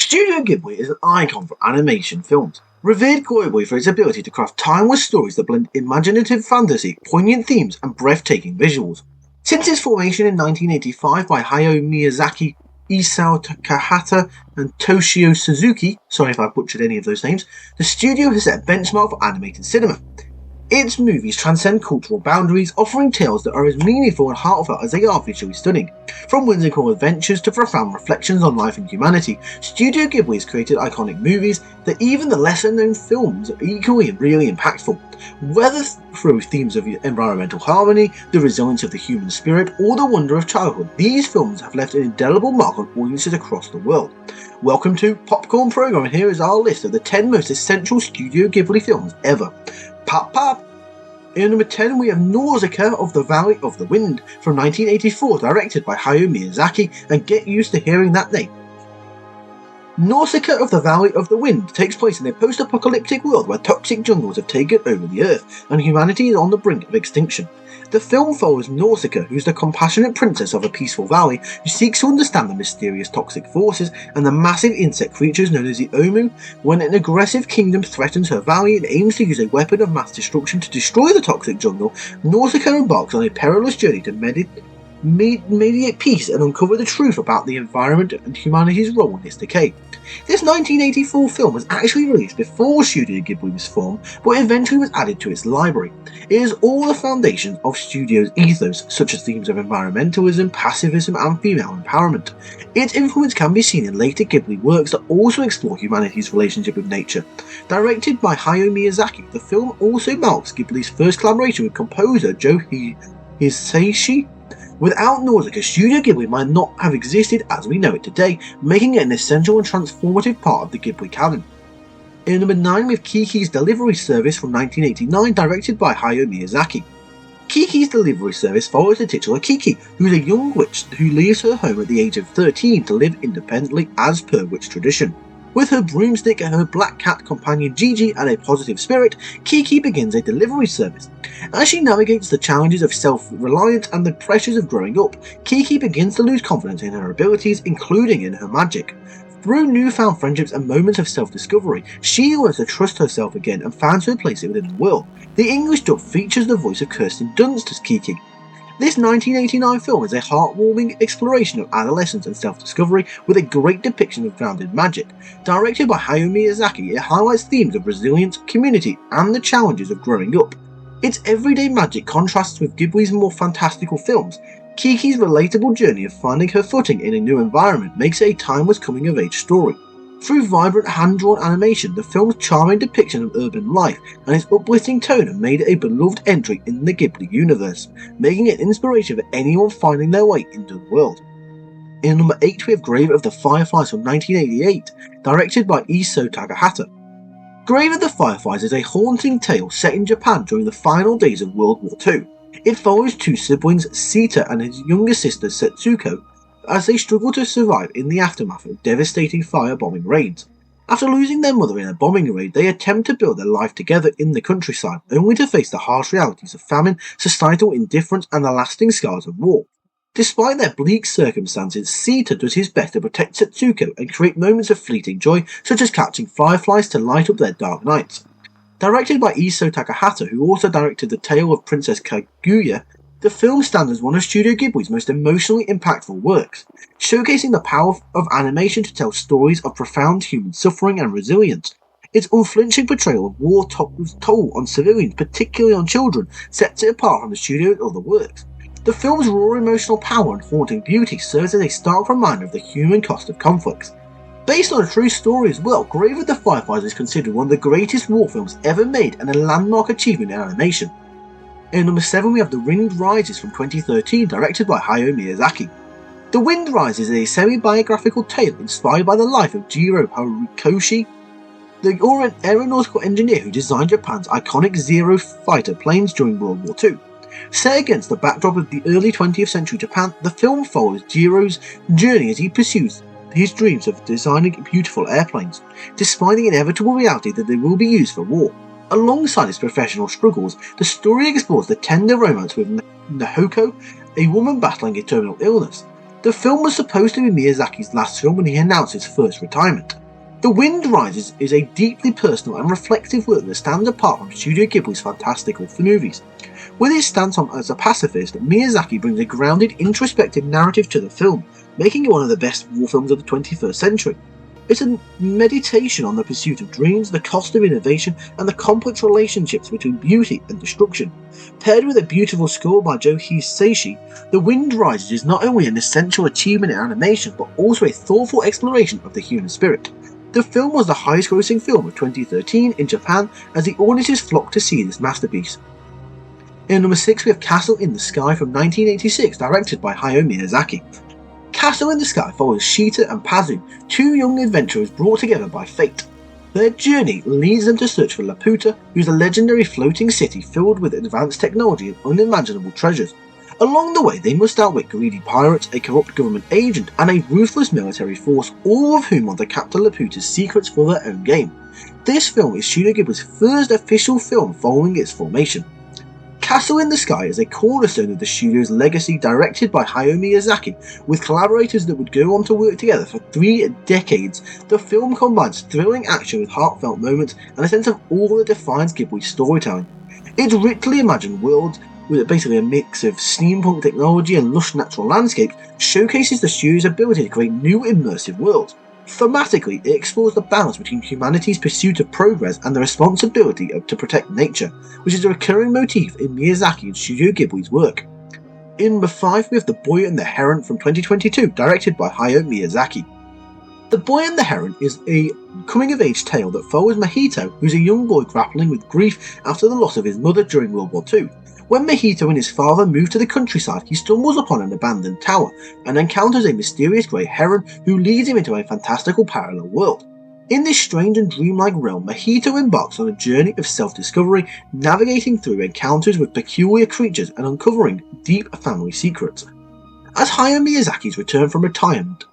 Studio Ghibli is an icon for animation films, revered globally for its ability to craft timeless stories that blend imaginative fantasy, poignant themes, and breathtaking visuals. Since its formation in 1985 by Hayao Miyazaki, Isao Takahata, and Toshio Suzuki, sorry if I butchered any of those names, the studio has set a benchmark for animated cinema. Its movies transcend cultural boundaries, offering tales that are as meaningful and heartfelt as they are visually stunning. From whimsical adventures to profound reflections on life and humanity, Studio Ghibli has created iconic movies that even the lesser-known films are equally and really impactful. Whether through themes of environmental harmony, the resilience of the human spirit, or the wonder of childhood, these films have left an indelible mark on audiences across the world. Welcome to Popcorn Program, and here is our list of the 10 most essential Studio Ghibli films ever. Pop pop! In number 10 we have Nausicaa of the Valley of the Wind from 1984, directed by Hayao Miyazaki, and get used to hearing that name. Nausicaa of the Valley of the Wind takes place in a post-apocalyptic world where toxic jungles have taken over the earth and humanity is on the brink of extinction. The film follows Nausicaa, who's the compassionate princess of a peaceful valley who seeks to understand the mysterious toxic forces and the massive insect creatures known as the Omu. When an aggressive kingdom threatens her valley and aims to use a weapon of mass destruction to destroy the toxic jungle, Nausicaa embarks on a perilous journey to mediate peace and uncover the truth about the environment and humanity's role in its decay. This 1984 film was actually released before Studio Ghibli was formed, but eventually was added to its library. It is all the foundations of Studio's ethos, such as themes of environmentalism, pacifism, and female empowerment. Its influence can be seen in later Ghibli works that also explore humanity's relationship with nature. Directed by Hayao Miyazaki, the film also marks Ghibli's first collaboration with composer Joe Hisaishi. Without Nausicaa, Studio Ghibli might not have existed as we know it today, making it an essential and transformative part of the Ghibli canon. In number 9 we have Kiki's Delivery Service from 1989, directed by Hayao Miyazaki. Kiki's Delivery Service follows the titular Kiki, who is a young witch who leaves her home at the age of 13 to live independently as per witch tradition. With her broomstick and her black cat companion Gigi and a positive spirit, Kiki begins a delivery service. As she navigates the challenges of self-reliance and the pressures of growing up, Kiki begins to lose confidence in her abilities, including in her magic. Through newfound friendships and moments of self-discovery, she learns to trust herself again and finds her place within the world. The English dub features the voice of Kirsten Dunst as Kiki. This 1989 film is a heartwarming exploration of adolescence and self-discovery with a great depiction of grounded magic. Directed by Hayao Miyazaki, it highlights themes of resilience, community, and the challenges of growing up. Its everyday magic contrasts with Ghibli's more fantastical films. Kiki's relatable journey of finding her footing in a new environment makes it a timeless coming-of-age story. Through vibrant hand-drawn animation, the film's charming depiction of urban life and its uplifting tone have made it a beloved entry in the Ghibli universe, making it an inspiration for anyone finding their way into the world. In number 8 we have Grave of the Fireflies from 1988, directed by Isao Takahata. Grave of the Fireflies is a haunting tale set in Japan during the final days of World War II. It follows two siblings, Sita and his younger sister Setsuko, as they struggle to survive in the aftermath of devastating fire-bombing raids. After losing their mother in a bombing raid, they attempt to build their life together in the countryside, only to face the harsh realities of famine, societal indifference, and the lasting scars of war. Despite their bleak circumstances, Sita does his best to protect Setsuko and create moments of fleeting joy, such as catching fireflies to light up their dark nights. Directed by Isao Takahata, who also directed The Tale of Princess Kaguya, the film stands as one of Studio Ghibli's most emotionally impactful works, showcasing the power of animation to tell stories of profound human suffering and resilience. Its unflinching portrayal of war toll on civilians, particularly on children, sets it apart from the studio's other works. The film's raw emotional power and haunting beauty serves as a stark reminder of the human cost of conflicts. Based on a true story as well, Grave of the Fireflies is considered one of the greatest war films ever made and a landmark achievement in animation. In number 7 we have The Wind Rises from 2013, directed by Hayao Miyazaki. The Wind Rises is a semi-biographical tale inspired by the life of Jiro Horikoshi, the aeronautical engineer who designed Japan's iconic Zero fighter planes during World War II. Set against the backdrop of the early 20th century Japan, the film follows Jiro's journey as he pursues his dreams of designing beautiful airplanes, despite the inevitable reality that they will be used for war. Alongside his professional struggles, the story explores the tender romance with Nahoko, a woman battling a terminal illness. The film was supposed to be Miyazaki's last film when he announced his first retirement. The Wind Rises is a deeply personal and reflective work that stands apart from Studio Ghibli's fantastical movies. With his stance on as a pacifist, Miyazaki brings a grounded, introspective narrative to the film, making it one of the best war films of the 21st century. It's a meditation on the pursuit of dreams, the cost of innovation, and the complex relationships between beauty and destruction. Paired with a beautiful score by Joe Hisaishi, The Wind Rises is not only an essential achievement in animation, but also a thoughtful exploration of the human spirit. The film was the highest-grossing film of 2013 in Japan, as the audiences flocked to see this masterpiece. In number 6 we have Castle in the Sky from 1986, directed by Hayao Miyazaki. Castle in the Sky follows Shita and Pazu, two young adventurers brought together by fate. Their journey leads them to search for Laputa, who's a legendary floating city filled with advanced technology and unimaginable treasures. Along the way, they must outwit greedy pirates, a corrupt government agent, and a ruthless military force, all of whom want to capture Laputa's secrets for their own game. This film is Studio Ghibli's first official film following its formation. Castle in the Sky is a cornerstone of the studio's legacy, directed by Hayao Miyazaki, with collaborators that would go on to work together for 3 decades. The film combines thrilling action with heartfelt moments and a sense of awe that defines Ghibli's storytelling. Its richly imagined world, with basically a mix of steampunk technology and lush natural landscapes, showcases the studio's ability to create new immersive worlds. Thematically, it explores the balance between humanity's pursuit of progress and the responsibility to protect nature, which is a recurring motif in Miyazaki and Studio Ghibli's work. In number 5 we have The Boy and the Heron from 2022, directed by Hayao Miyazaki. The Boy and the Heron is a coming-of-age tale that follows Mahito, who's a young boy grappling with grief after the loss of his mother during World War II. When Mahito and his father move to the countryside, he stumbles upon an abandoned tower and encounters a mysterious grey heron who leads him into a fantastical parallel world. In this strange and dreamlike realm, Mahito embarks on a journey of self-discovery, navigating through encounters with peculiar creatures and uncovering deep family secrets. As Hayao Miyazaki's return from retirement,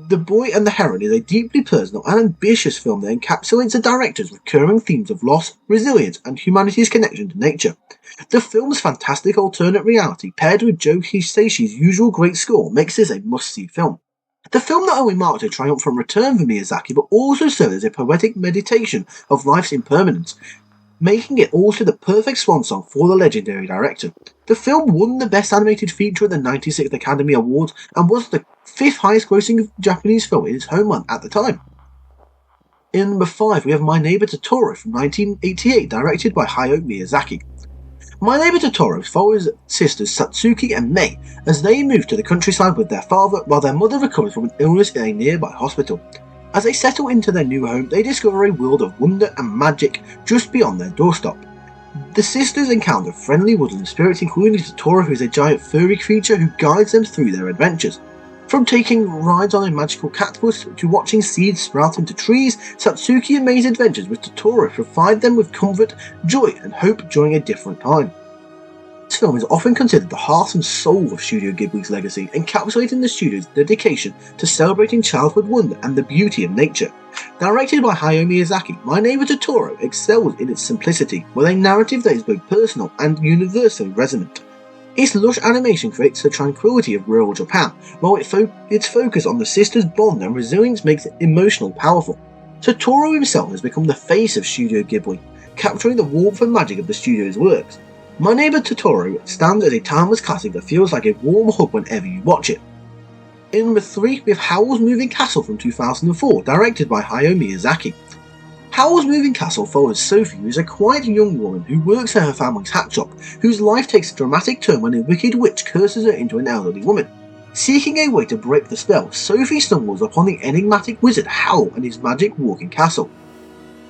The Boy and the Heron is a deeply personal and ambitious film that encapsulates the director's recurring themes of loss, resilience, and humanity's connection to nature. The film's fantastic alternate reality, paired with Joe Hisaishi's usual great score, makes this a must-see film. The film not only marked a triumphant return for Miyazaki, but also served as a poetic meditation of life's impermanence, making it also the perfect swan song for the legendary director. The film won the Best Animated Feature at the 96th Academy Awards and was the 5th highest grossing Japanese film in its homeland at the time. In number 5 we have My Neighbor Totoro from 1988, directed by Hayao Miyazaki. My Neighbor Totoro follows sisters Satsuki and Mei as they move to the countryside with their father while their mother recovers from an illness in a nearby hospital. As they settle into their new home, they discover a world of wonder and magic just beyond their doorstep. The sisters encounter friendly woodland spirits, including Totoro, who is a giant furry creature who guides them through their adventures. From taking rides on a magical cactus to watching seeds sprout into trees, Satsuki and Mei's adventures with Totoro provide them with comfort, joy, and hope during a different time. This film is often considered the heart and soul of Studio Ghibli's legacy, encapsulating the studio's dedication to celebrating childhood wonder and the beauty of nature. Directed by Hayao Miyazaki, My Neighbor Totoro excels in its simplicity, with a narrative that is both personal and universally resonant. Its lush animation creates the tranquility of rural Japan, while its focus on the sisters' bond and resilience makes it emotionally powerful. Totoro himself has become the face of Studio Ghibli, capturing the warmth and magic of the studio's works. My Neighbor Totoro stands as a timeless classic that feels like a warm hug whenever you watch it. In number 3 we have Howl's Moving Castle from 2004, directed by Hayao Miyazaki. Howl's Moving Castle follows Sophie, who is a quiet young woman who works at her family's hat shop, whose life takes a dramatic turn when a wicked witch curses her into an elderly woman. Seeking a way to break the spell, Sophie stumbles upon the enigmatic wizard Howl and his magic walking castle.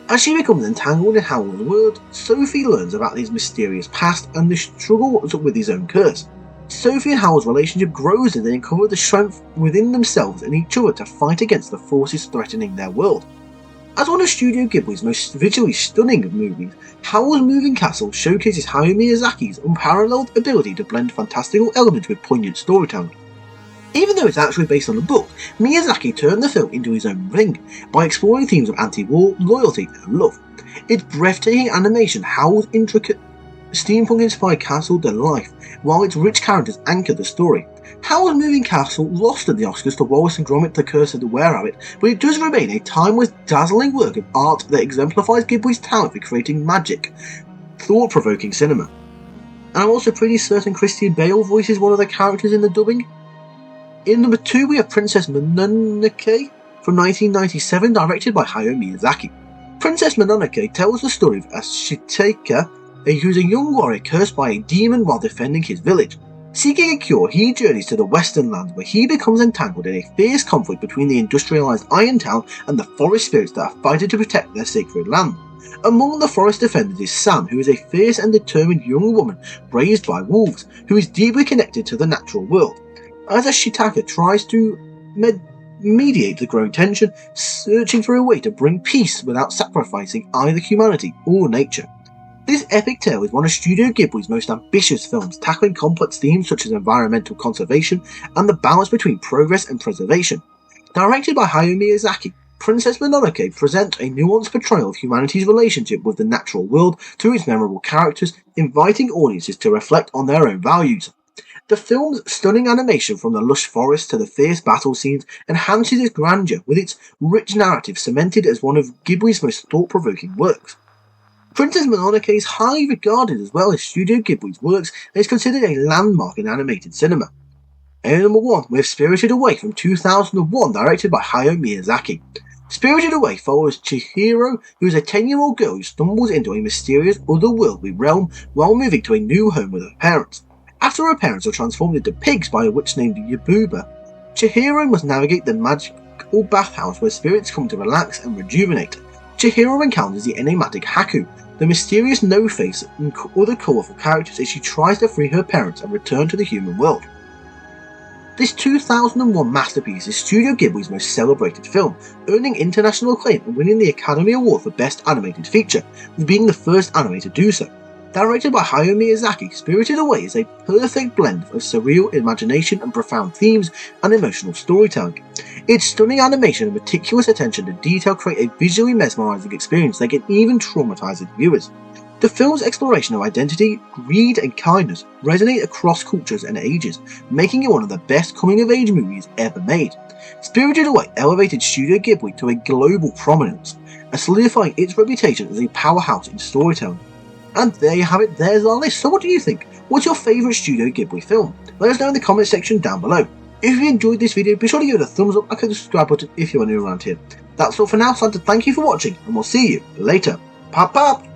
As she becomes entangled in Howl's world, Sophie learns about his mysterious past and the struggle with his own curse. Sophie and Howl's relationship grows as they uncover the strength within themselves and each other to fight against the forces threatening their world. As one of Studio Ghibli's most visually stunning movies, Howl's Moving Castle showcases Hayao Miyazaki's unparalleled ability to blend fantastical elements with poignant storytelling. Even though it's actually based on a book, Miyazaki turned the film into his own ring by exploring themes of anti-war, loyalty, and love. Its breathtaking animation, Howl's intricate steampunk-inspired castle than life, while its rich characters anchor the story. Howl's Moving Castle lost at the Oscars to Wallace and Gromit: The Curse of the Were-Rabbit, but it does remain a timeless, dazzling work of art that exemplifies Ghibli's talent for creating magic, thought-provoking cinema. And I'm also pretty certain Christian Bale voices one of the characters in the dubbing. In number 2 we have Princess Mononoke from 1997, directed by Hayao Miyazaki. Princess Mononoke tells the story of Ashitaka, who's a young warrior cursed by a demon while defending his village. Seeking a cure, he journeys to the Western Lands, where he becomes entangled in a fierce conflict between the industrialized Iron Town and the forest spirits that are fighting to protect their sacred land. Among the forest defenders is San, who is a fierce and determined young woman raised by wolves, who is deeply connected to the natural world. As Ashitaka tries to mediate the growing tension, searching for a way to bring peace without sacrificing either humanity or nature. This epic tale is one of Studio Ghibli's most ambitious films, tackling complex themes such as environmental conservation and the balance between progress and preservation. Directed by Hayao Miyazaki, Princess Mononoke presents a nuanced portrayal of humanity's relationship with the natural world through its memorable characters, inviting audiences to reflect on their own values. The film's stunning animation, from the lush forests to the fierce battle scenes, enhances its grandeur, with its rich narrative cemented as one of Ghibli's most thought-provoking works. Princess Mononoke is highly regarded as well as Studio Ghibli's works and is considered a landmark in animated cinema. And number 1, we have Spirited Away from 2001, directed by Hayao Miyazaki. Spirited Away follows Chihiro, who is a 10-year-old girl who stumbles into a mysterious otherworldly realm while moving to a new home with her parents. After her parents are transformed into pigs by a witch named Yabuba, Chihiro must navigate the magical bathhouse where spirits come to relax and rejuvenate. Chihiro encounters the enigmatic Haku, the mysterious No-Face, and other colourful characters as she tries to free her parents and return to the human world. This 2001 masterpiece is Studio Ghibli's most celebrated film, earning international acclaim and winning the Academy Award for Best Animated Feature, with being the first anime to do so. Directed by Hayao Miyazaki, Spirited Away is a perfect blend of surreal imagination and profound themes and emotional storytelling. Its stunning animation and meticulous attention to detail create a visually mesmerizing experience that can even traumatize its viewers. The film's exploration of identity, greed and kindness resonate across cultures and ages, making it one of the best coming-of-age movies ever made. Spirited Away elevated Studio Ghibli to a global prominence, and solidifying its reputation as a powerhouse in storytelling. And there you have it, there's our list. So what do you think? What's your favourite Studio Ghibli film? Let us know in the comment section down below. If you enjoyed this video, be sure to give it a thumbs up and click the subscribe button if you are new around here. That's all for now, so I'd like to thank you for watching, and we'll see you later. Pop pop!